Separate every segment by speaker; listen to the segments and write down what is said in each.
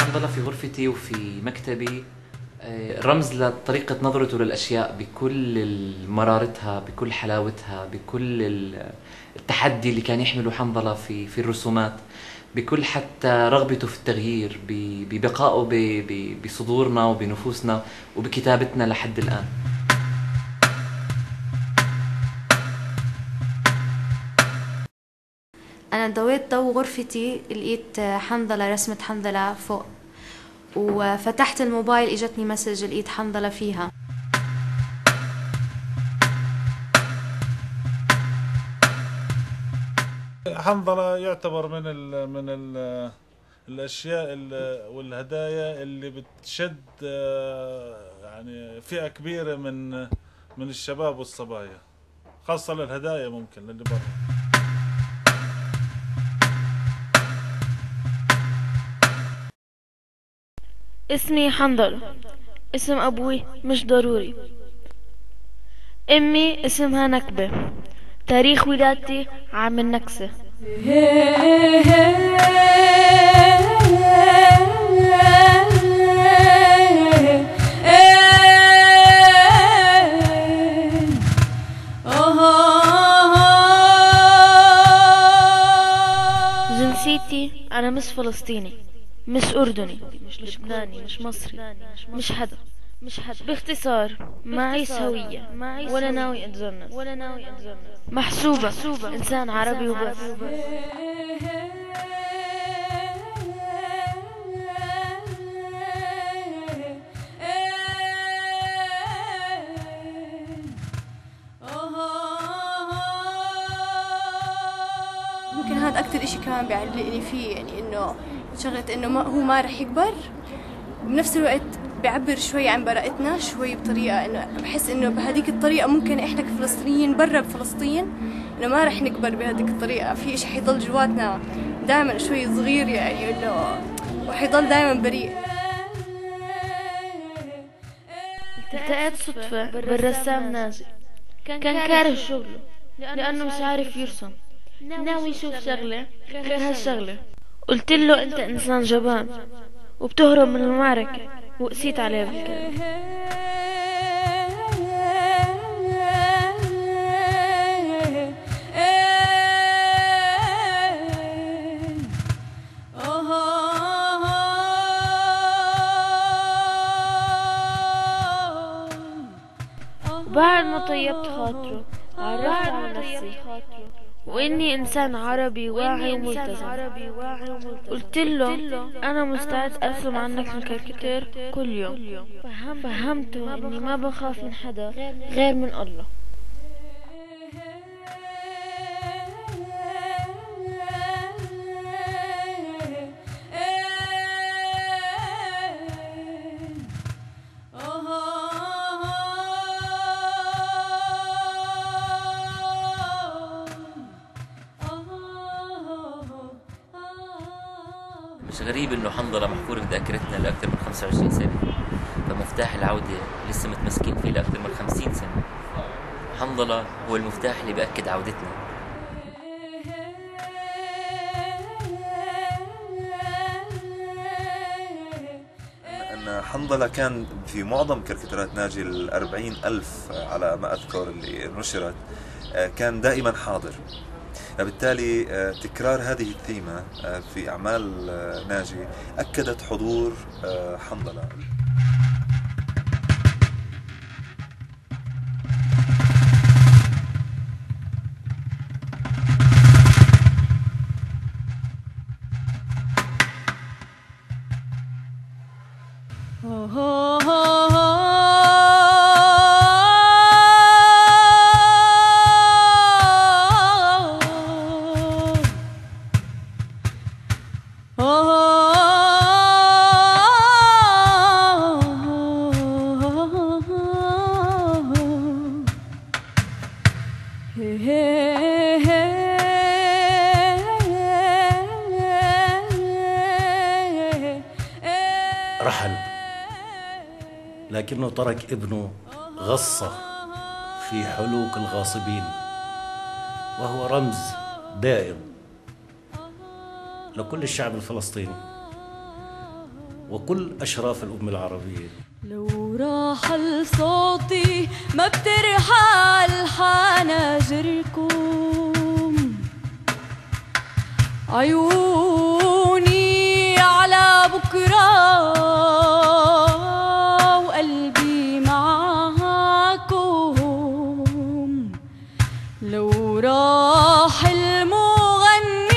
Speaker 1: حنظلة في غرفتي وفي مكتبي رمز لطريقة نظرته للأشياء بكل مرارتها، بكل حلاوتها، بكل التحدي اللي كان يحمله حنظلة في الرسومات، بكل حتى رغبته في التغيير، ببقائه بصدورنا وبنفوسنا وبكتابتنا لحد الآن.
Speaker 2: أنا ضويت ضو غرفتي، لقيت حنظلة، رسمة حنظلة فوق، وفتحت الموبايل اجتني مسج لقيت حنظلة فيها.
Speaker 3: حنظلة يعتبر من الأشياء والهدايا اللي بتشد يعني فئة كبيرة من الشباب والصبايا، خاصة للهدايا ممكن للي برا.
Speaker 4: اسمي حنظلة، اسم أبوي مش ضروري. أمي اسمها نكبة، تاريخ ولادتي عام النكسة. جنسيتي أنا مش فلسطيني، مش أردني، مش لبناني، مش مصري، مش حدا. باختصار معيش هوية ولا ناوي أتجنس، محسوبة إنسان عربي وبس.
Speaker 5: ممكن هذا أكتر إشي كمان بيعلقني فيه، يعني إنه شغلة إنه هو ما رح يكبر، بنفس الوقت بيعبر شوي عن براءتنا شوي بطريقة إنه بحس إنه بهذيك الطريقة ممكن إحنا كفلسطينيين برا بفلسطين إنه ما رح نكبر بهذيك الطريقة، في إشي حيضل جواتنا دائما شوي صغير، يعني إنه وحيضل دائما بريء.
Speaker 4: التقيت صدفة بالرسام ناجي، كان كاره شغله لأنه مش عارف يرسم، ناوي يشوف شغلة غير هالشغلة. قلت له أنت إنسان جبان وبتهرب من المعركة، وقسيت عليه بالكلام. وبعد ما طيبت خاطره عرفت على نفسي وإني إنسان عربي واعي وملتزم. قلت له أنا مستعد أرسم عنك الكاريكاتير كل يوم. فهمته إني ما بخاف من حدا غير من الله.
Speaker 6: مش غريب انه حنظلة محفور بذاكرتنا لاكثر من 25 سنة، فمفتاح العودة لسه متمسكين فيه لاكثر من 50 سنة. حنظلة هو المفتاح اللي بأكد عودتنا.
Speaker 7: أن حنظلة كان في معظم كاريكاتيرات ناجي 40,000 على ما أذكر اللي نشرت، كان دائما حاضر. فبالتالي تكرار هذه الثيمة في أعمال ناجي أكدت حضور حنظلة.
Speaker 8: رحل، لكنه ترك ابنه غصة في حلوق الغاصبين، وهو رمز دائم لكل الشعب الفلسطيني. وكل أشراف الأمة العربية.
Speaker 9: لو راح صوتي ما بترحل حناجركم، عيوني على بكرة وقلبي معاكم. لو راح المغني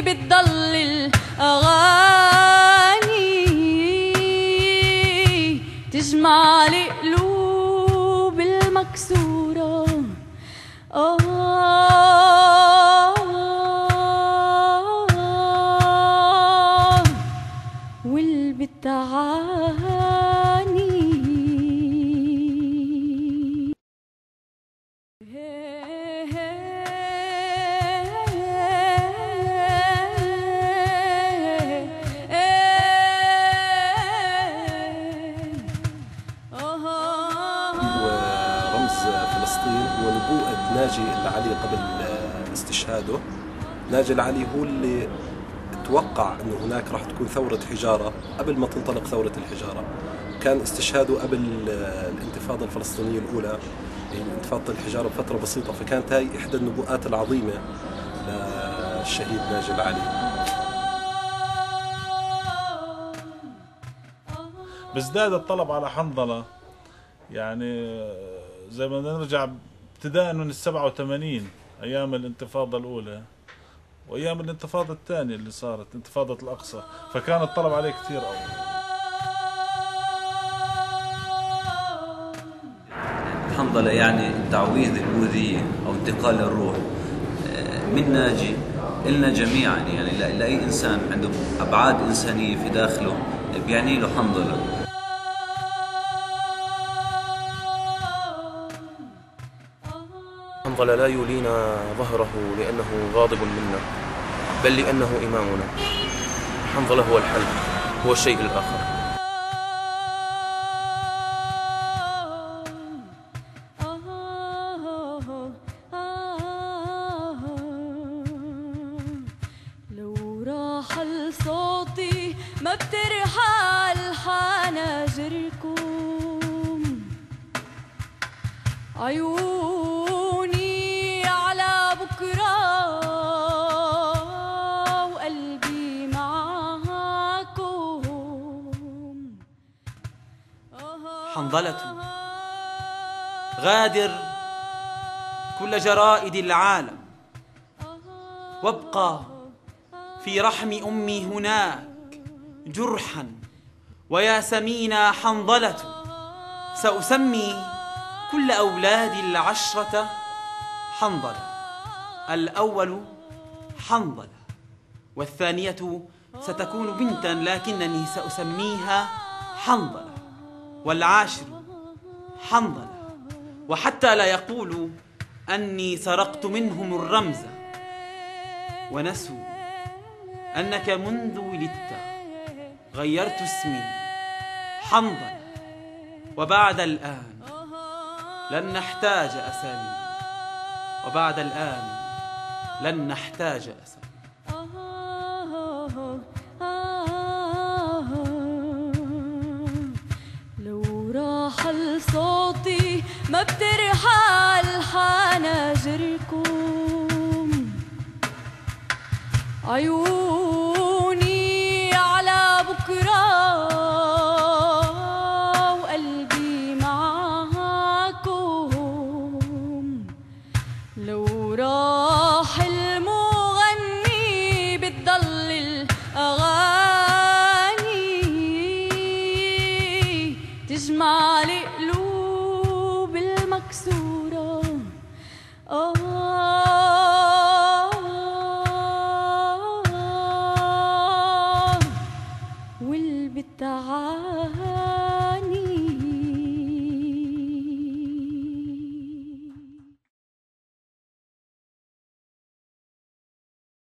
Speaker 9: بتضل الأغاني تجمع القلوب المكسورة.
Speaker 10: ناجي العلي قبل استشهاده. ناجي العلي هو اللي توقع أنه هناك راح تكون ثورة حجارة قبل ما تنطلق ثورة الحجارة. كان استشهاده قبل الانتفاضة الفلسطينية الأولى، يعني انتفاضة الحجارة بفترة بسيطة، فكانت هاي إحدى النبوءات العظيمة للشهيد ناجي العلي.
Speaker 3: بازداد الطلب على حنظلة، يعني زي ما نرجع ابتداء من 87 ايام الانتفاضه الاولى وايام الانتفاضه الثانيه اللي صارت انتفاضه الاقصى، فكان الطلب عليه كثير قوي.
Speaker 11: حنظلة يعني تعويض الأوذية أو انتقال الروح من ناجي إلنا جميعا، يعني لأي إنسان عنده أبعاد إنسانية في داخله بيعني له حنظلة.
Speaker 12: حنظلة لا يولينا ظهره لأنه غاضب منا، بل لأنه إمامنا. حنظلة هو الحل، هو الشيء الآخر.
Speaker 9: لو راح صوتي ما بترحل حناجركم، عيوني على بكرة وقلبي معاكم.
Speaker 13: حنظلة غادر كل جرائد العالم، وابقى في رحم أمي هناك جرحا ويا سمينا حنظلة. سأسمي كل أولادي 10 حنظلة. الأول حنظلة، والثانية ستكون بنتا لكنني سأسميها حنظلة، والعاشر حنظلة، وحتى لا يقولوا أني سرقت منهم الرمز ونسوا أنك منذ ولدت غيرت اسمي حنظلة، وبعد الآن لن نحتاج أسامي، وبعد الآن لن نحتاج أسامي.
Speaker 9: لو راح صوتي ما بترحل حناجركم، عيون